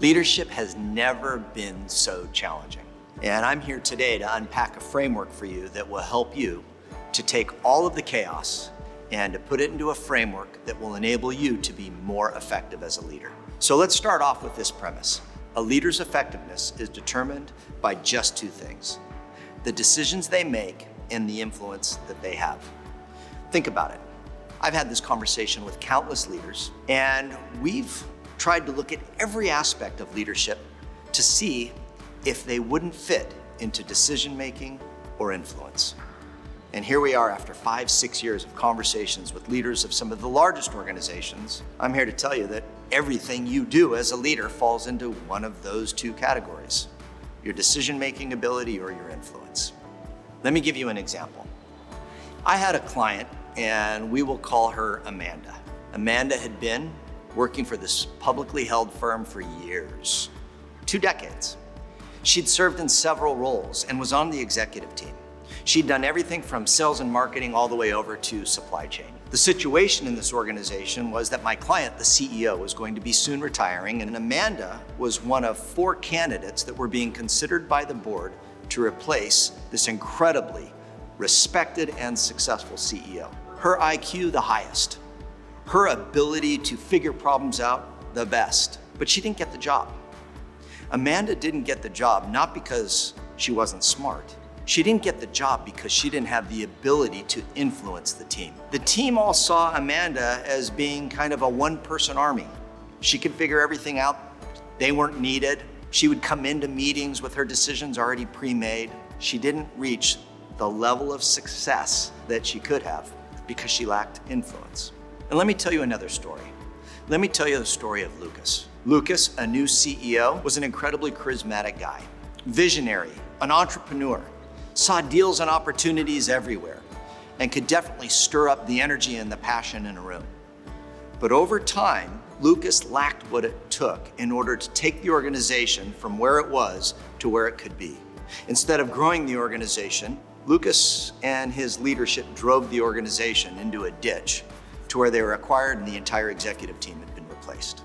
Leadership has never been so challenging. And I'm here today to unpack a framework for you that will help you to take all of the chaos and to put it into a framework that will enable you to be more effective as a leader. So let's start off with this premise. A leader's effectiveness is determined by just two things: the decisions they make and the influence that they have. Think about it. I've had this conversation with countless leaders, and we've tried to look at every aspect of leadership to see if they wouldn't fit into decision-making or influence. And here we are after 5-6 years of conversations with leaders of some of the largest organizations. I'm here to tell you that everything you do as a leader falls into one of those two categories: your decision-making ability or your influence. Let me give you an example. I had a client, and we will call her Amanda. Amanda had been working for this publicly held firm for years, 2 decades. She'd served in several roles and was on the executive team. She'd done everything from sales and marketing all the way over to supply chain. The situation in this organization was that my client, the CEO, was going to be soon retiring, and Amanda was one of 4 candidates that were being considered by the board to replace this incredibly respected and successful CEO. Her IQ, the highest. Her ability to figure problems out, the best. But she didn't get the job. Amanda didn't get the job not because she wasn't smart. She didn't get the job because she didn't have the ability to influence the team. The team all saw Amanda as being kind of a one-person army. She could figure everything out. They weren't needed. She would come into meetings with her decisions already pre-made. She didn't reach the level of success that she could have because she lacked influence. And let me tell you another story. Let me tell you the story of Lucas. Lucas, a new CEO, was an incredibly charismatic guy, visionary, an entrepreneur, saw deals and opportunities everywhere, and could definitely stir up the energy and the passion in a room. But over time, Lucas lacked what it took in order to take the organization from where it was to where it could be. Instead of growing the organization, Lucas and his leadership drove the organization into a ditch to where they were acquired and the entire executive team had been replaced.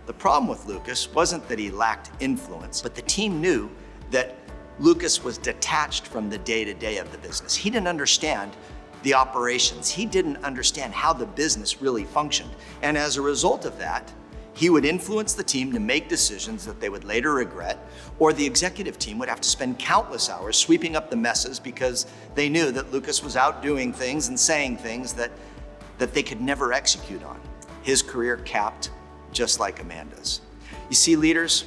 The problem with Lucas wasn't that he lacked influence, but the team knew that Lucas was detached from the day-to-day of the business. He didn't understand the operations. He didn't understand how the business really functioned. And as a result of that, he would influence the team to make decisions that they would later regret, or the executive team would have to spend countless hours sweeping up the messes because they knew that Lucas was out doing things and saying things that they could never execute on. His career capped just like Amanda's. You see, leaders,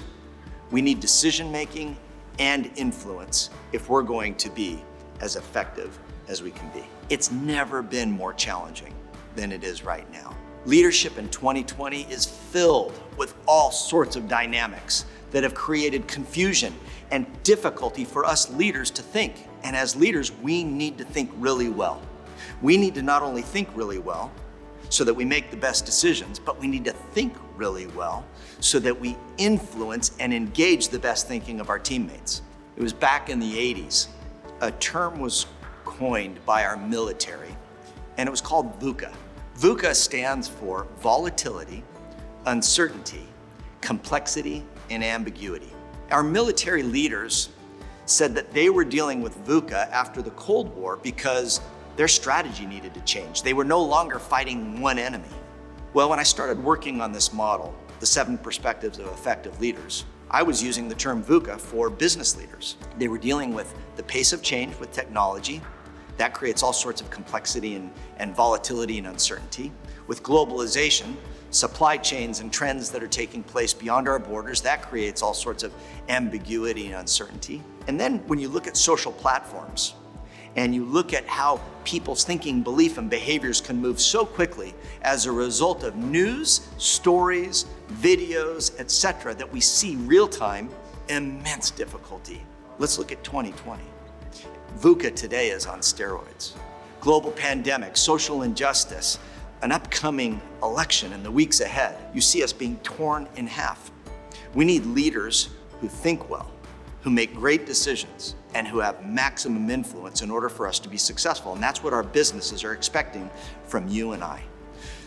we need decision-making and influence if we're going to be as effective as we can be. It's never been more challenging than it is right now. Leadership in 2020 is filled with all sorts of dynamics that have created confusion and difficulty for us leaders to think. And as leaders, we need to think really well. We need to not only think really well so that we make the best decisions, but we need to think really well so that we influence and engage the best thinking of our teammates. It was back in the 80s, a term was coined by our military, and it was called VUCA. VUCA stands for volatility, uncertainty, complexity, and ambiguity. Our military leaders said that they were dealing with VUCA after the Cold War because their strategy needed to change. They were no longer fighting one enemy. Well, when I started working on this model, the 7 perspectives of effective leaders, I was using the term VUCA for business leaders. They were dealing with the pace of change with technology. That creates all sorts of complexity and volatility and uncertainty. With globalization, supply chains and trends that are taking place beyond our borders, that creates all sorts of ambiguity and uncertainty. And then when you look at social platforms, and you look at how people's thinking, belief, and behaviors can move so quickly as a result of news, stories, videos, etc., that we see real-time, immense difficulty. Let's look at 2020. VUCA today is on steroids. Global pandemic, social injustice, an upcoming election in the weeks ahead. You see us being torn in half. We need leaders who think well, who make great decisions, and who have maximum influence in order for us to be successful. And that's what our businesses are expecting from you and I.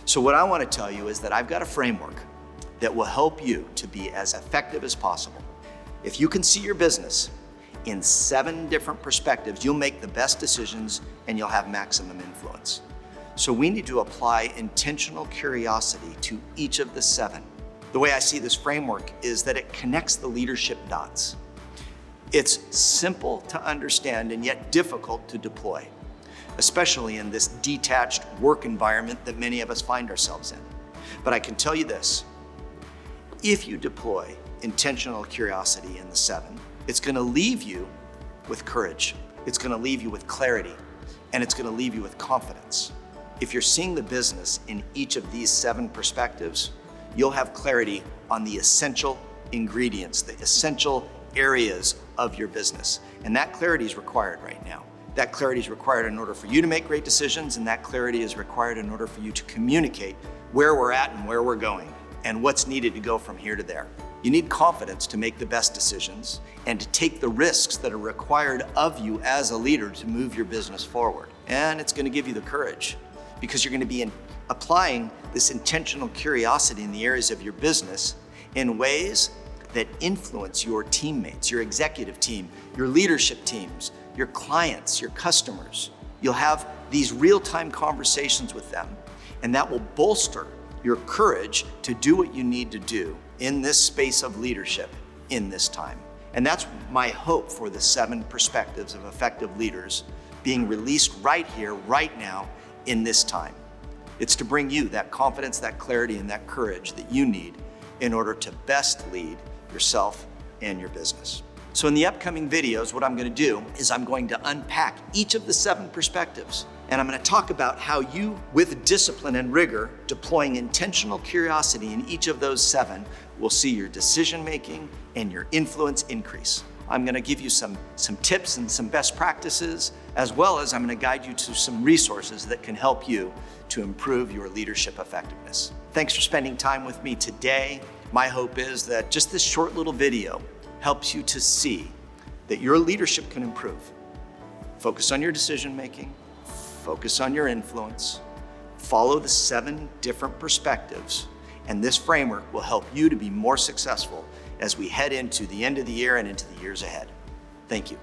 So what I want to tell you is that I've got a framework that will help you to be as effective as possible. If you can see your business in 7 different perspectives, you'll make the best decisions and you'll have maximum influence. So we need to apply intentional curiosity to each of the 7. The way I see this framework is that it connects the leadership dots. It's simple to understand and yet difficult to deploy, especially in this detached work environment that many of us find ourselves in. But I can tell you this, if you deploy intentional curiosity in the 7, it's gonna leave you with courage, it's gonna leave you with clarity, and it's gonna leave you with confidence. If you're seeing the business in each of these 7 perspectives, you'll have clarity on the essential ingredients, the essential areas of your business. And that clarity is required right now. That clarity is required in order for you to make great decisions, and that clarity is required in order for you to communicate where we're at and where we're going and what's needed to go from here to there. You need confidence to make the best decisions and to take the risks that are required of you as a leader to move your business forward. And it's going to give you the courage because you're going to be applying this intentional curiosity in the areas of your business in ways that influence your teammates, your executive team, your leadership teams, your clients, your customers. You'll have these real-time conversations with them, and that will bolster your courage to do what you need to do in this space of leadership in this time. And that's my hope for the 7 perspectives of effective leaders being released right here, right now, in this time. It's to bring you that confidence, that clarity, and that courage that you need in order to best lead yourself and your business. So in the upcoming videos, what I'm going to do is I'm going to unpack each of the 7 perspectives. And I'm going to talk about how you, with discipline and rigor, deploying intentional curiosity in each of those 7, will see your decision-making and your influence increase. I'm going to give you some tips and some best practices, as well as I'm going to guide you to some resources that can help you to improve your leadership effectiveness. Thanks for spending time with me today. My hope is that just this short little video helps you to see that your leadership can improve. Focus on your decision-making, focus on your influence, follow the 7 different perspectives, and this framework will help you to be more successful as we head into the end of the year and into the years ahead. Thank you.